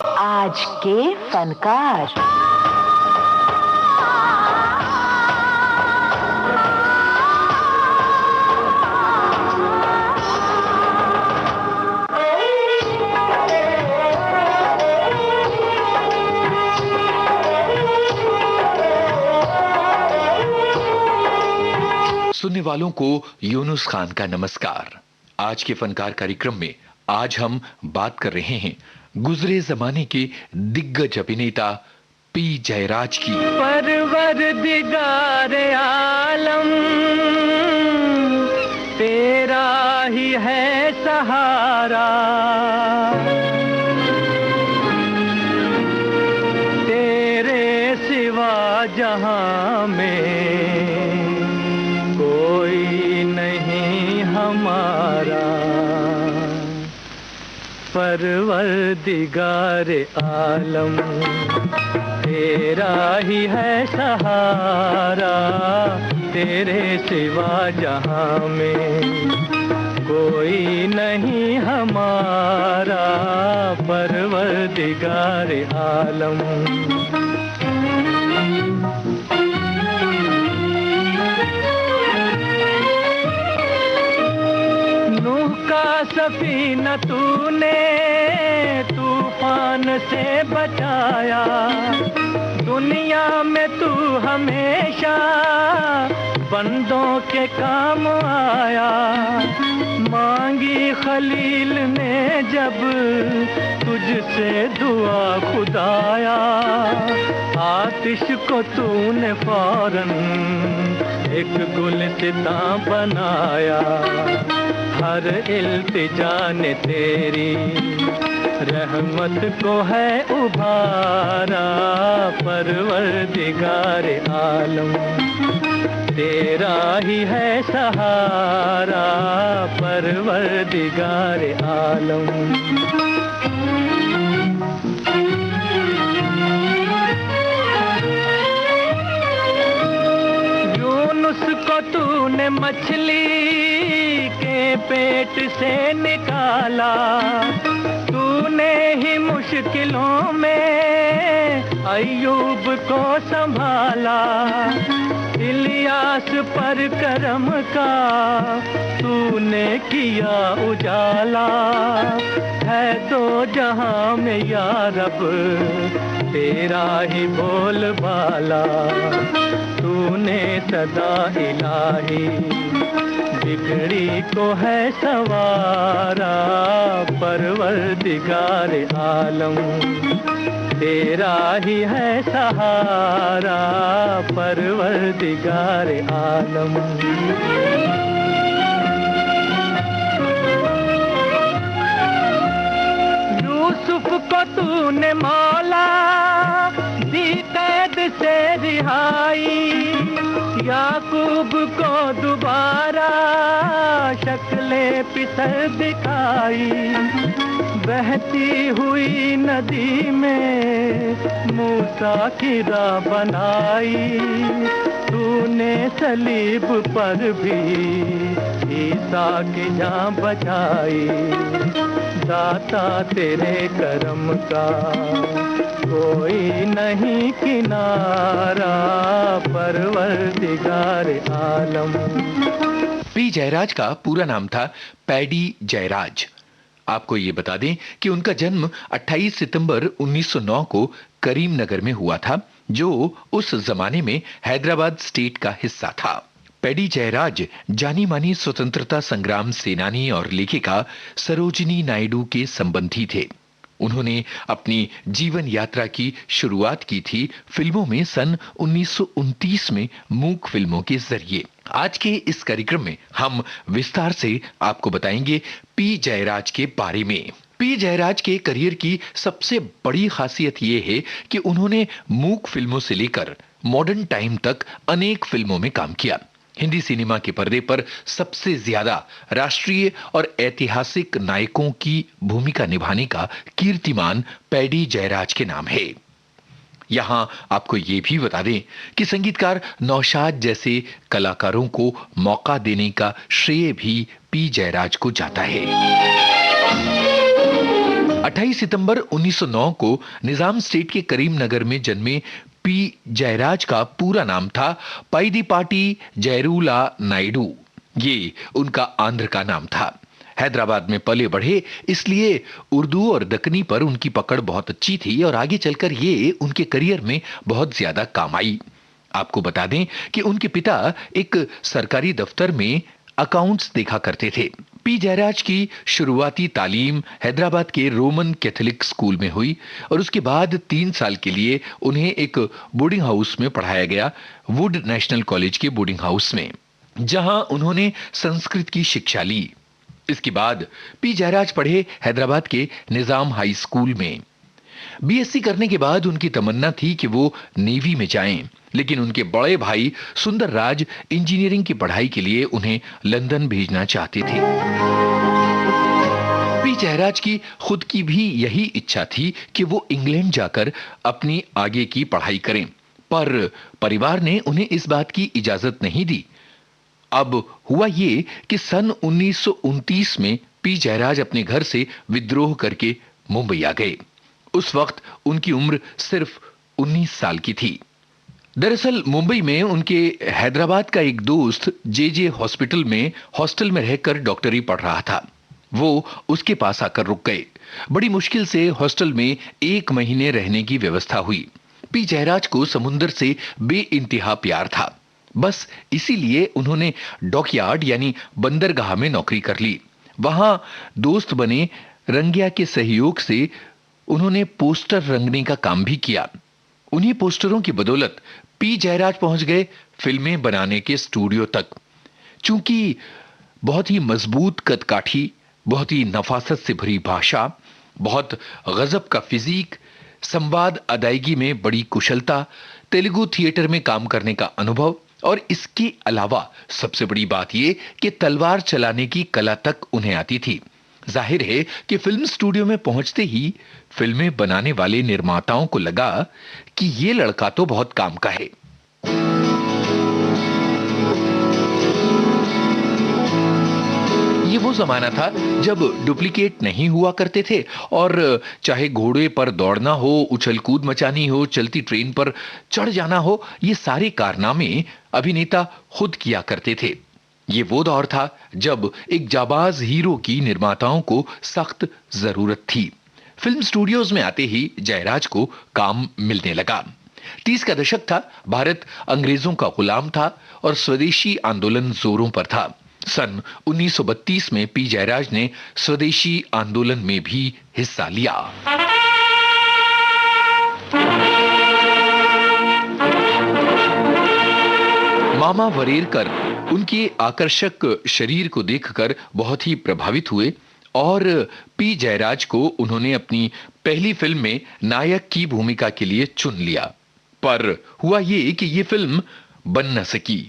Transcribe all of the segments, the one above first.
आज के फनकार। सुनने वालों को यूनुस खान का नमस्कार। आज के फनकार कार्यक्रम में आज हम बात कर रहे हैं गुजरे जमाने के दिग्गज अभिनेता पी जयराज की। परवरदिगार आलम तेरा ही है सहारा, तेरे सिवा जहां में कोई नहीं हमारा। परवरदिगार आलम तेरा ही है सहारा, तेरे सिवा जहां में कोई नहीं हमारा। परवरदिगार आलम नूह का सफीना तूने तूफान से बचाया, दुनिया में तू हमेशा बंदों के काम आया। मांगी खलील ने जब तुझसे दुआ खुदाया, आतिश को तूने फौरन एक गुलसिता बनाया। हर इल्तिजा ने तेरी रहमत को है उभारा। परवरदिगार आलम तेरा ही है सहारा। परवरदिगार आलम यूनुस को तूने मछली के पेट से निकाला, तूने ही मुश्किलों में अय्यूब को संभाला। इलियास पर करम का तूने किया उजाला, है तो जहां में या रब तेरा ही बोलबाला। तूने सदा इलाही बिगड़ी को है सवारा। परवरदिगार आलम तेरा ही है सहारा। परवरदिगार आलम यूसुफ को तूने मौला दी कैद से रिहाई, याकूब को दोबारा शक्ले पितर दिखाई। बहती हुई नदी में मूसा की राह बनाई, तूने सलीब पर भी ईसा की जान बचाई। दाता तेरे करम का कोई नहीं किनारा। परवरदिगार आलम। पी जयराज का पूरा नाम था पैडी जयराज। आपको ये बता दें कि उनका जन्म 28 सितंबर 1909 को करीमनगर में हुआ था, जो उस जमाने में हैदराबाद स्टेट का हिस्सा था। पैडी जयराज जानी मानी स्वतंत्रता संग्राम सेनानी और लेखिका सरोजिनी नायडू के संबंधी थे। उन्होंने अपनी जीवन यात्रा की शुरुआत की थी फिल्मों में सन 1929 में मूक फिल्मों के जरिए। आज के इस कार्यक्रम में हम विस्तार से आपको बताएंगे पी जयराज के बारे में। पी जयराज के करियर की सबसे बड़ी खासियत यह है कि उन्होंने मूक फिल्मों से लेकर मॉडर्न टाइम तक अनेक फिल्मों में काम किया। हिंदी सिनेमा के पर्दे पर सबसे ज्यादा राष्ट्रीय और ऐतिहासिक नायकों की भूमिका निभाने का कीर्तिमान पैडी जयराज के नाम है। यहां आपको ये भी बता दें कि संगीतकार नौशाद जैसे कलाकारों को मौका देने का श्रेय भी पी जयराज को जाता है। 28 सितंबर 1909 को निजाम स्टेट के करीमनगर में जन्मे पी जयराज का पूरा नाम था पाइदीपाटी जयरूला नायडू। ये उनका आंध्र का नाम था। हैदराबाद में पले बढ़े, इसलिए उर्दू और दक्कनी पर उनकी पकड़ बहुत अच्छी थी और आगे चलकर ये उनके करियर में बहुत ज्यादा काम आई। आपको बता दें कि उनके पिता एक सरकारी दफ्तर में अकाउंट्स देखा करते थे। पी जयराज की शुरुआती तालीम हैदराबाद के रोमन कैथोलिक स्कूल में हुई और उसके बाद 3 साल के लिए उन्हें एक बोर्डिंग हाउस में पढ़ाया गया, वुड नेशनल कॉलेज के बोर्डिंग हाउस में, जहां उन्होंने संस्कृत की शिक्षा ली। इसके बाद पी जयराज पढ़े हैदराबाद के निजाम हाई स्कूल में। बीएससी करने के बाद उनकी तमन्ना थी कि वो नेवी में जाएं, लेकिन उनके बड़े भाई सुंदर राज इंजीनियरिंग की पढ़ाई के लिए उन्हें लंदन भेजना चाहते थे। पी जयराज की खुद की भी यही इच्छा थी कि वो इंग्लैंड जाकर अपनी आगे की पढ़ाई करें, पर परिवार ने उन्हें इस बात की इजाजत नहीं दी। अब हुआ ये कि सन 1929 में पी जयराज अपने घर से विद्रोह करके मुंबई आ गए। उस वक्त उनकी उम्र सिर्फ 19 साल की थी। दरअसल मुंबई में उनके हैदराबाद का एक दोस्त जे हॉस्पिटल में हॉस्टल में रहकर डॉक्टरी पढ़ रहा था। वो उसके पास आकर रुक गए। बड़ी मुश्किल से हॉस्टल में 1 महीने रहने की व्यवस्था हुई। पी जयराज को समुंदर से बेइंतहा प्यार था। बस इसीलिए उन्होंने डॉकयार्ड यानी बंदरगाह में नौकरी कर ली। वहां दोस्त बने रंगिया के सहयोग से उन्होंने पोस्टर रंगने का काम भी किया। उन्हीं पोस्टरों की बदौलत पी जयराज पहुंच गए फिल्में बनाने के स्टूडियो तक। चूंकि बहुत ही मजबूत कदकाठी, बहुत ही नफासत से भरी भाषा, बहुत गजब का फिजिक, संवाद अदायगी में बड़ी कुशलता, तेलुगु थिएटर में काम करने का अनुभव और इसके अलावा सबसे बड़ी बात यह कि तलवार चलाने की कला तक उन्हें आती थी। जाहिर है कि फिल्म स्टूडियो में पहुंचते ही फिल्में बनाने वाले निर्माताओं को लगा कि ये लड़का तो बहुत काम का है। ये वो जमाना था जब डुप्लीकेट नहीं हुआ करते थे और चाहे घोड़े पर दौड़ना हो, उछल कूद मचानी हो, चलती ट्रेन पर चढ़ जाना हो, ये सारे कारनामे अभिनेता खुद किया करते थे। ये वो दौर था जब एक जाबाज हीरो की निर्माताओं को सख्त जरूरत थी। फिल्म स्टूडियोज में आते ही जयराज को काम मिलने लगा। 30 का दशक था, भारत अंग्रेजों का गुलाम था और स्वदेशी आंदोलन जोरों पर था। सन 1932 में पी जयराज ने स्वदेशी आंदोलन में भी हिस्सा लिया। मामा वरेरकर उनके आकर्षक शरीर को देखकर बहुत ही प्रभावित हुए और पी जयराज को उन्होंने अपनी पहली फिल्म में नायक की भूमिका के लिए चुन लिया। पर हुआ ये कि ये फिल्म बन न सकी।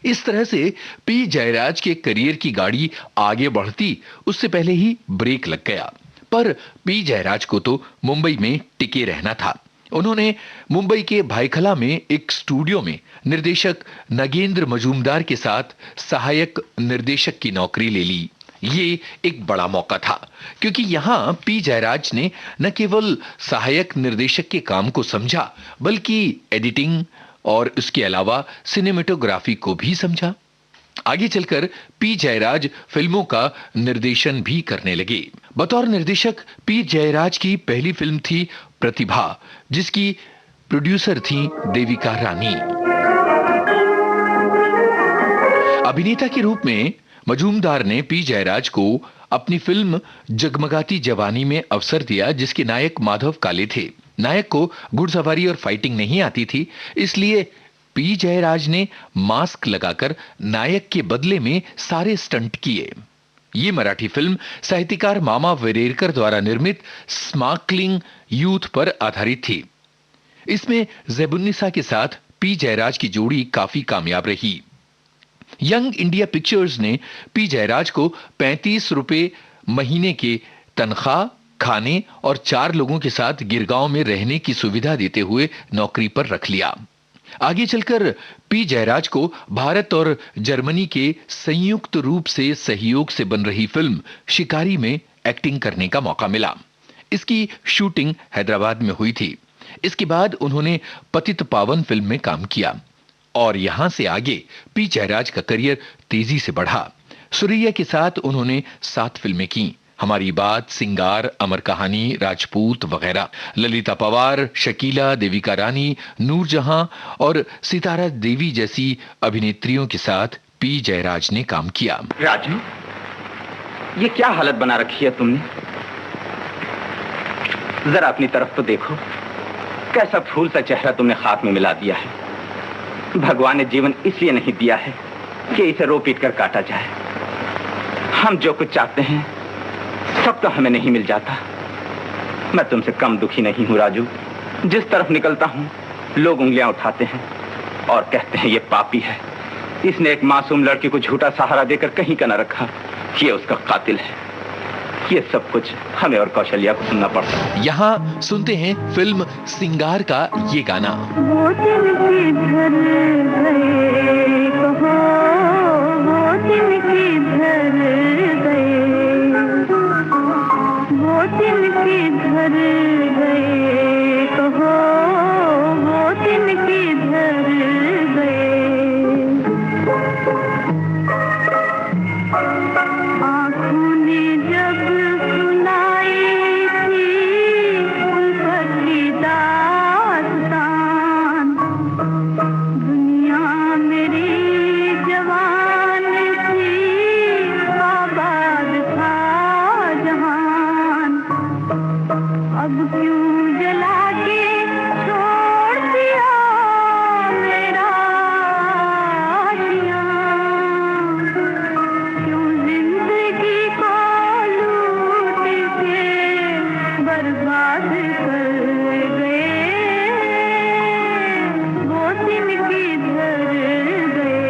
इस तरह से पी जयराज के करियर की गाड़ी आगे बढ़ती उससे पहले ही ब्रेक लग गया। पर पी जयराज को तो मुंबई में टिके रहना था। उन्होंने मुंबई के भायखला में एक स्टूडियो में निर्देशक नगेंद्र मजूमदार के साथ सहायक निर्देशक की नौकरी ले ली। ये एक बड़ा मौका था क्योंकि यहां पी जयराज ने न केवल सहायक निर्देशक के काम को समझा बल्कि एडिटिंग और उसके अलावा सिनेमेटोग्राफी को भी समझा। आगे चलकर पी जयराज फिल्मों का निर्देशन भी करने लगे। बतौर निर्देशक पी जयराज की पहली फिल्म थी प्रतिभा, जिसकी प्रोड्यूसर थी देविका रानी। अभिनेता के रूप में मजूमदार ने पी जयराज को अपनी फिल्म जगमगाती जवानी में अवसर दिया, जिसके नायक माधव काले थे। नायक को घुड़सवारी और फाइटिंग नहीं आती थी, इसलिए पी जयराज ने मास्क लगाकर नायक के बदले में सारे स्टंट किए। ये मराठी फिल्म साहित्यकार मामा वरेरकर द्वारा निर्मित स्मार्कलिंग यूथ पर आधारित थी। इसमें ज़ैबुन्निसा के साथ पी जयराज की जोड़ी काफी कामयाब रही। यंग इंडिया पिक्चर्स ने पी जयराज को 35 रुपए महीने के तनख्वाह, खाने और 4 लोगों के साथ गिरगांव में रहने की सुविधा देते हुए नौकरी पर रख लिया। आगे चलकर पी जयराज को भारत और जर्मनी के संयुक्त रूप से सहयोग से बन रही फिल्म शिकारी में एक्टिंग करने का मौका मिला। इसकी शूटिंग हैदराबाद में हुई थी। इसके बाद उन्होंने पतित पावन फिल्म में काम किया और यहां से आगे पी जयराज का करियर तेजी से बढ़ा। सुरैया के साथ उन्होंने 7 फिल्में की। हमारी बात, सिंगार, अमर कहानी, राजपूत वगैरह। ललिता पवार, शकीला, देविका रानी, नूरजहां और सितारा देवी जैसी अभिनेत्रियों के साथ पी जयराज ने काम किया। राजू, ये क्या हालत बना रखी है तुमने? जरा अपनी तरफ तो देखो, कैसा फूल सा चेहरा तुमने खाक में मिला दिया है। भगवान ने जीवन इसलिए नहीं दिया है कि इसे रो पीट कर काटा जाए। हम जो कुछ चाहते हैं सब तो हमें नहीं मिल जाता। मैं तुमसे कम दुखी नहीं हूं राजू। जिस तरफ निकलता हूं लोग उंगलियां उठाते हैं और कहते हैं ये पापी है, इसने एक मासूम लड़की को झूठा सहारा देकर कहीं का न रखा, ये उसका कातिल है। ये सब कुछ हमें और कौशल्या को सुनना पड़ता है। यहाँ सुनते हैं फिल्म सिंगार का ये गाना। वो दिन किधर गए कहो, वो दिन किधर गए, वो दिन किधर गए कहो, वो दिन किधर गए। आँखों ने जब सुनाई थी उल्फत की दास्तान, दुनिया मेरी जवान थी, आबाद था जहान। अब क्यों जला के छोड़ दिया मेरा आशियाँ, क्यों जिंदगी को लूट के बर्बाद कर गए। वो दिन किधर गए,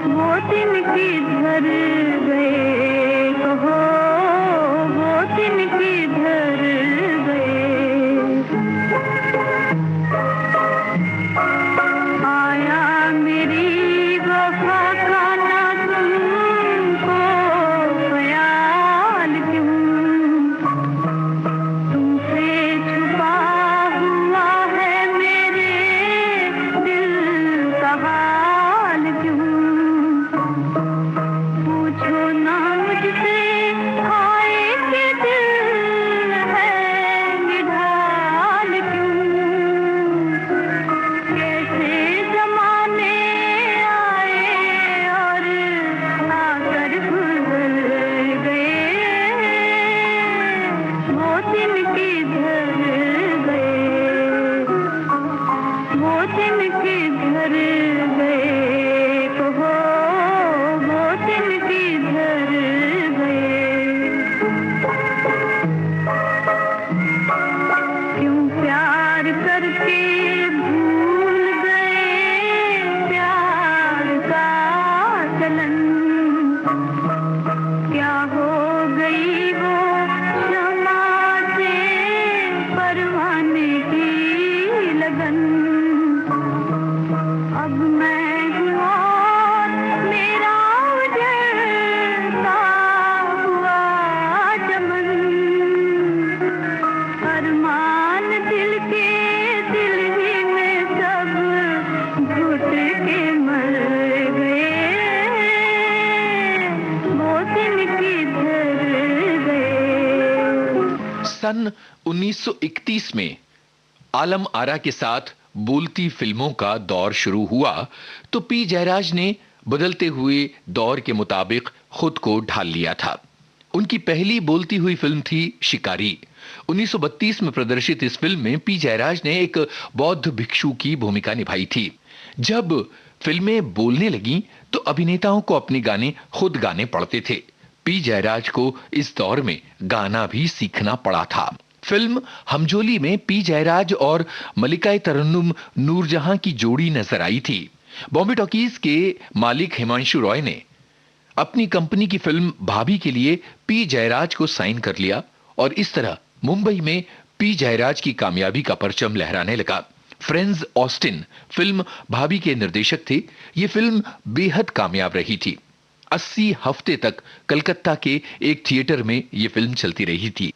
वो दिन किधर गए कहो, वो दिन किधर गए। आया मेरी वफा का ना तुमको ख्याल क्यों, तुमसे छुपा हुआ है मेरे दिल का हाल क्यों। पूछो ना मुझसे आए के दिल है निढाल क्यों। कैसे जमाने आए और आकर गुजर गए, वो दिन किधर गए, वो दिन किधर गए कहो, वो दिन किधर गए। क्यों प्यार करके भूल गए प्यार का चलन, क्या हो गई वो क्षमा से परवाने की लगन। अब मैं हूँ और मेरा उजड़ता हुआ चमन, अरमान दिल के दिल ही में सब घुट के मर गए। वो दिन किधर गए। सन 1931 में आलम आरा के साथ बोलती फिल्मों का दौर शुरू हुआ तो पी जयराज ने बदलते हुए दौर के मुताबिक खुद को ढाल लिया था। उनकी पहली बोलती हुई फिल्म थी शिकारी। 1932 में प्रदर्शित इस फिल्म में पी जयराज ने एक बौद्ध भिक्षु की भूमिका निभाई थी। जब फिल्में बोलने लगीं तो अभिनेताओं को अपने गाने खुद गाने पड़ते थे। पी जयराज को इस दौर में गाना भी सीखना पड़ा था। फिल्म हमजोली में पी जयराज और मलिका तरन्नुम नूरजहां की जोड़ी नजर आई थी। बॉम्बे टॉकीज के मालिक हिमांशु रॉय ने अपनी कंपनी की फिल्म भाभी के लिए पी जयराज को साइन कर लिया और इस तरह मुंबई में पी जयराज की कामयाबी का परचम लहराने लगा। फ्रेंड्स ऑस्टिन फिल्म भाभी के निर्देशक थे। यह फिल्म बेहद कामयाब रही थी। 80 हफ्ते तक कलकत्ता के एक थिएटर में ये फिल्म चलती रही थी।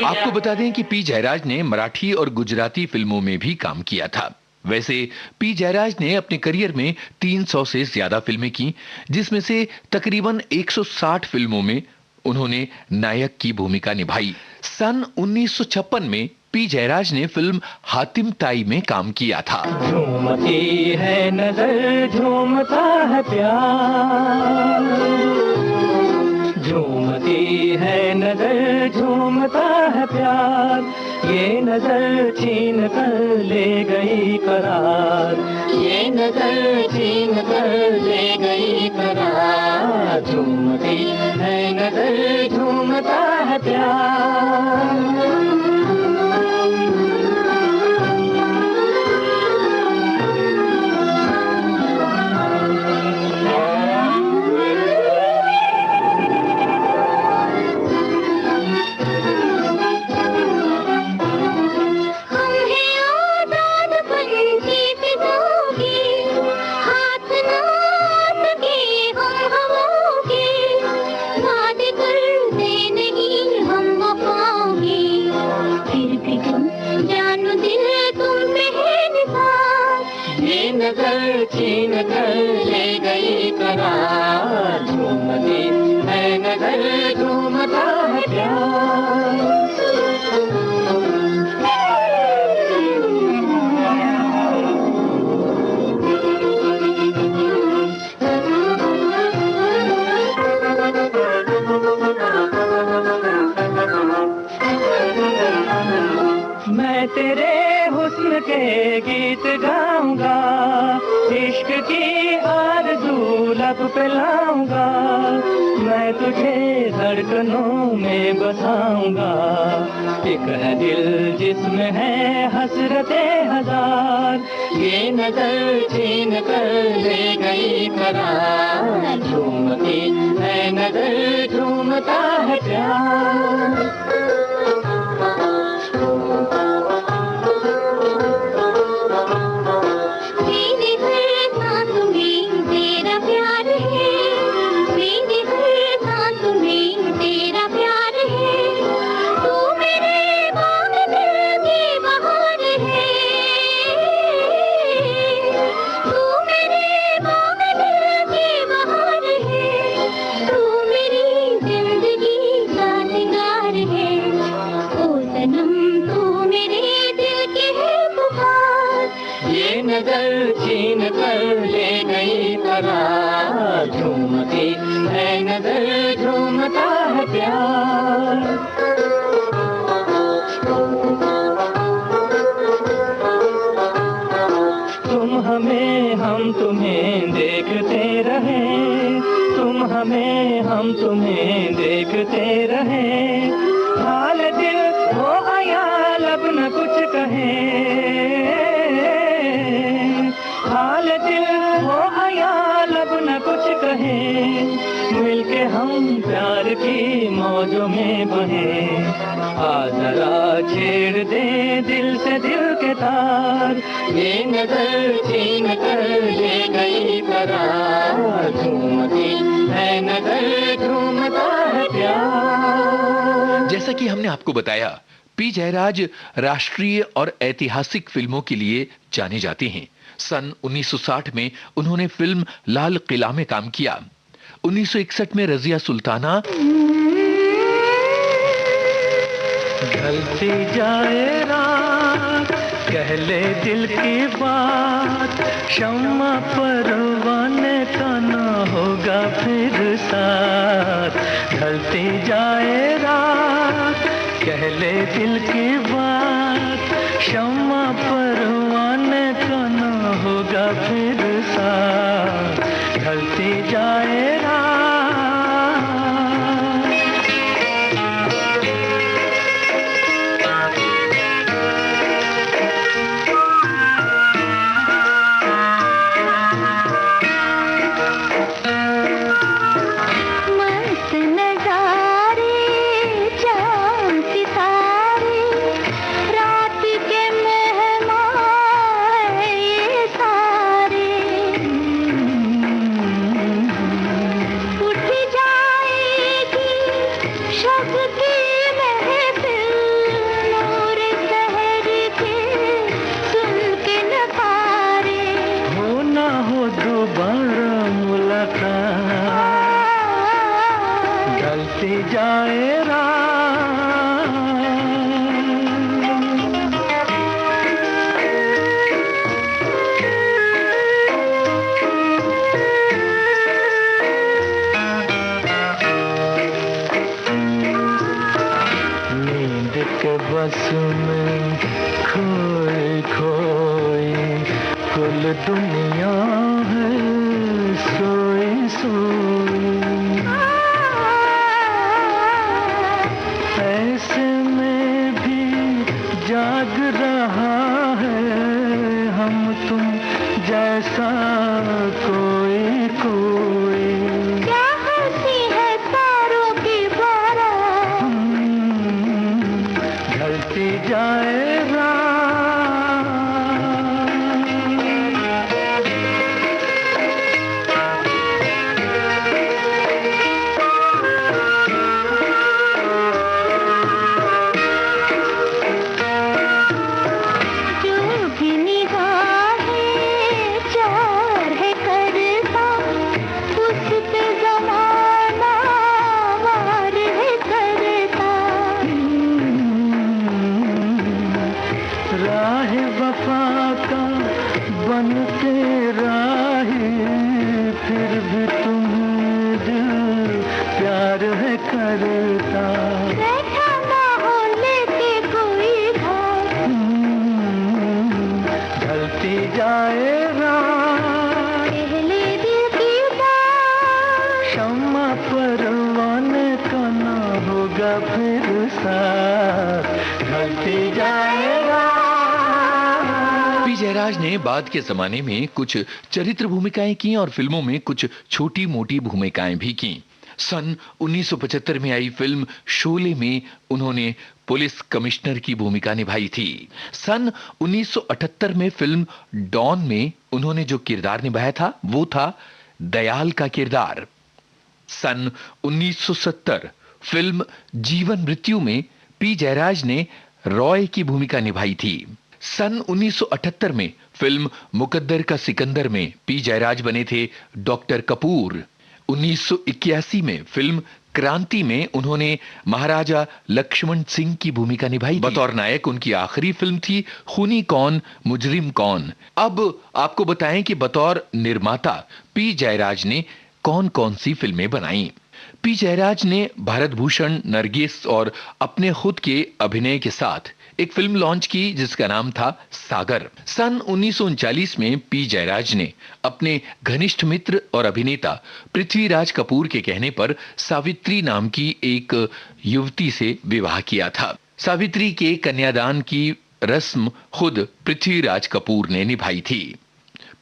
आपको बता दें कि पी जयराज ने मराठी और गुजराती फिल्मों में भी काम किया था। वैसे पी जयराज ने अपने करियर में 300 से ज्यादा फिल्में की, जिसमें से तकरीबन 160 फिल्मों में उन्होंने नायक की भूमिका निभाई। सन 1956 में पी जयराज ने फिल्म हातिम ताई में काम किया था। झूमती है नजर, झूमता है प्यार, झूमती है नजर, झूमता है प्यार, ये नजर छीन कर ले गई करार, ये नजर छीन कर ले गई करार, झूमती है नजर, झूमता है प्यार। नजर छीन कर ले गई करार, झूमती है नजर, झूमता है प्यार। मैं तेरे हुस्न के गीत गाऊंगा, इश्क की आरज़ू लब पे लाऊंगा, मैं तुझे धड़कनों में बसाऊंगा, एक है दिल जिसमें है हसरते हजार, ये नजर छीन कर ले गई करार, झूमती है नजर, झूमता है प्यार। नजर छीन कर ले गई करार, झूमती है नजर, झूमता है प्यार। तुम हमें हम तुम्हें देखते रहे, तुम हमें हम तुम्हें देखते रहे, हाल दिल हो आया लब न कुछ कहे, हाल दिल हो आया लब न कुछ कहे, मिलके हम प्यार की मौजों में बहे, आ जरा छेड़ दे दिल से दिल के तार, ये नजर छीन कर ले गई करार, झूमती है नजर, झूमता है प्यार। जैसा कि हमने आपको बताया, पी जयराज राष्ट्रीय और ऐतिहासिक फिल्मों के लिए जाने जाते हैं। सन 1960 में उन्होंने फिल्म लाल किला में काम किया। 1961 में रजिया सुल्ताना, ढलती जाए रात, कह ले दिल की बात, शम्मा परवाने का ना होगा फिर साथ। ढलती जाए रात, कह ले दिल की बात, शम्मा परवाने का ना होगा फिर साथ। ढलती जाए रात। मस्त नजारे, चांद सितारे, रात के मेहमान हैं ये सारे। उठ जाएगी शब की महफिल, नूर शहर के सुन के नकारे। हो ना हो दोबारा मुलाकात, ढलती जाए रात। नींद के बस में खोए खोए कुल दुनिया है सोई सोई। ऐसे में भी जाग रहा है हम तुम जैसा कोई कोई। क्या हंसी है तारों की बारात, ढलती जाए रात। जो भी निगाहें चार है करता, उस पे ज़माना वार है करता। राह वफा का बन के राही, फिर भी तुम्हें दिल प्यार है करता। बैठा ना हो लेके कोई घर, ढलती जाए रात, पहले दिल की बात। शम्मा परवाने का ना होगा फिर साथ। ढलती जाए रात। पी जयराज ने बाद के जमाने में कुछ चरित्र भूमिकाएं की और फिल्मों में कुछ छोटी मोटी भूमिकाएं भी की। सन 1975 में आई फिल्म शोले में उन्होंने पुलिस कमिश्नर की भूमिका निभाई थी। सन 1978 में फिल्म डॉन में उन्होंने जो किरदार निभाया था वो था दयाल का किरदार। सन 1970 फिल्म जीवन मृत्यु में पी जयराज ने रॉय की भूमिका निभाई थी। सन 1978 में फिल्म मुकद्दर का सिकंदर में पी जयराज बने थे डॉक्टर कपूर। 1981 में फिल्म क्रांति में उन्होंने महाराजा लक्ष्मण सिंह की भूमिका निभाई थी। बतौर नायक उनकी आखिरी फिल्म थी खूनी कौन मुजरिम कौन। अब आपको बताएं कि बतौर निर्माता पी जयराज ने कौन कौन सी फिल्में बनाई। पी जयराज ने भारत भूषण, नरगिस और अपने खुद के अभिनय के साथ एक फिल्म लॉन्च की जिसका नाम था सागर। सन 1939 में पी जयराज ने अपने घनिष्ठ मित्र और अभिनेता पृथ्वीराज कपूर के कहने पर सावित्री नाम की एक युवती से विवाह किया था। सावित्री के कन्यादान की रस्म खुद पृथ्वीराज कपूर ने निभाई थी।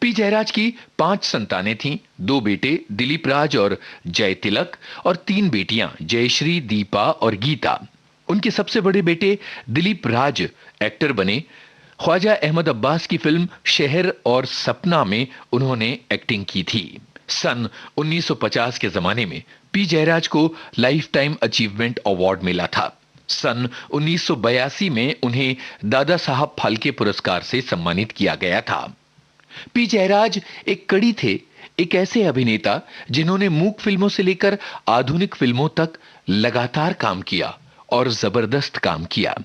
पी जयराज की 5 संतानें थीं, 2 बेटे दिलीप राज और जय तिलक और 3 बेटियां जयश्री, दीपा और गीता। उनके सबसे बड़े बेटे दिलीप राज एक्टर बने। ख्वाजा अहमद अब्बास की फिल्म शहर और सपना में उन्होंने एक्टिंग की थी। सन 1950 के जमाने में पी जयराज को लाइफ टाइम अचीवमेंट अवार्ड मिला था। सन 1982 में उन्हें दादा साहब फाल्के पुरस्कार से सम्मानित किया गया था। पी जयराज एक कड़ी थे, एक ऐसे अभिनेता जिन्होंने मूक फिल्मों से लेकर आधुनिक फिल्मों तक लगातार काम किया और जबरदस्त काम किया।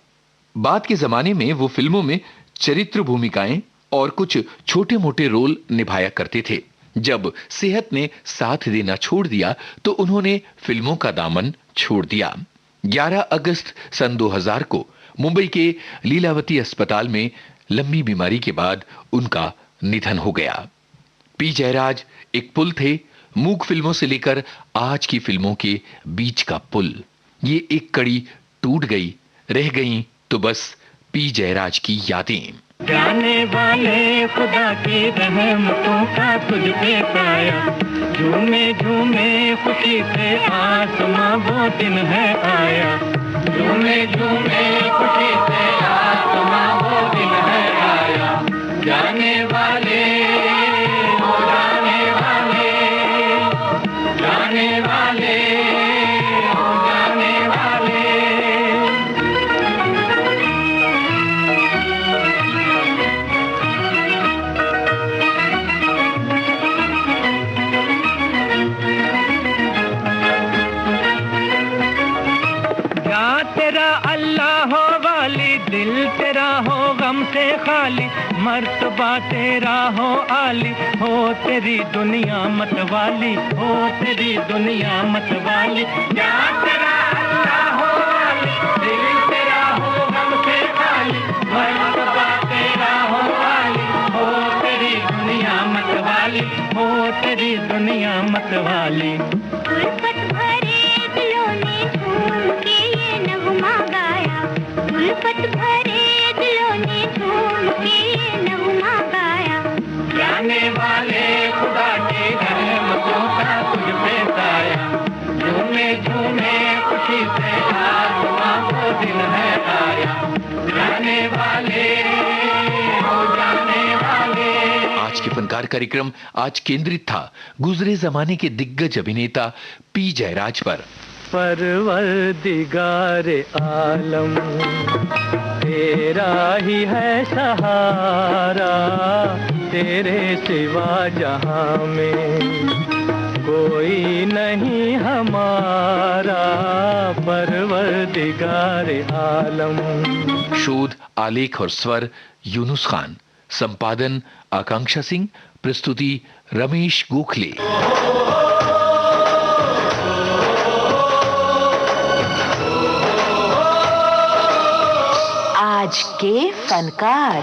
बाद के जमाने में वो फिल्मों में चरित्र भूमिकाएं और कुछ छोटे मोटे रोल निभाया करते थे। जब सेहत ने साथ देना छोड़ दिया तो उन्होंने फिल्मों का दामन छोड़ दिया। 11 अगस्त सन 2000 को मुंबई के लीलावती अस्पताल में लंबी बीमारी के बाद उनका निधन हो गया। पी जयराज एक पुल थे, मूक फिल्मों से लेकर आज की फिल्मों के बीच का पुल। ये एक कड़ी टूट गई, रह गई तो बस पी जयराज की यादें। जाने वाले खुदा की रहमतों का तुझ पे साया, झूमे झूमे खुशी से आसमां वो दिन है आया, झूमे झूमे खुशी से आसमां वो दिन है आया। जाने वाले हो जाने वाले, जाने वाले हो जाने वाले। तेरा अल्लाह हो वाली, दिल तेरा हो गम से खाली, मर्तबा तेरा हो आली, हो तेरी दुनिया मत वाली, हो तेरी दुनिया मत वाली। या तेरा अल्लाह हो वाली, दिल तेरा हो गम से खाली, मर्तबा तेरा हो आली, हो तेरी दुनिया मत वाली, हो तेरी दुनिया मत वाली। उल्फत भरे दिलों ने झूम के ये नगमा गाया, उल्फत भरे दिलों ने झूम के ये नगमा गाया। जाने वाले खुदा की रहमतों का तुझ पे साया, झूमे झूमे खुशी से आसमां वो दिन है आया। जाने वाले हो जाने वाले। आज के फनकार कार्यक्रम आज केंद्रित था गुजरे जमाने के दिग्गज अभिनेता पी जयराज पर। परवरदिगारे आलम तेरा ही है सहारा, तेरे सिवा जहां में कोई नहीं हमारा, परवरदिगारे आलम। शोध, आलेख और स्वर यूनुस खान, संपादन आकांक्षा सिंह, प्रस्तुति रमेश गोखले। आज के फनकार।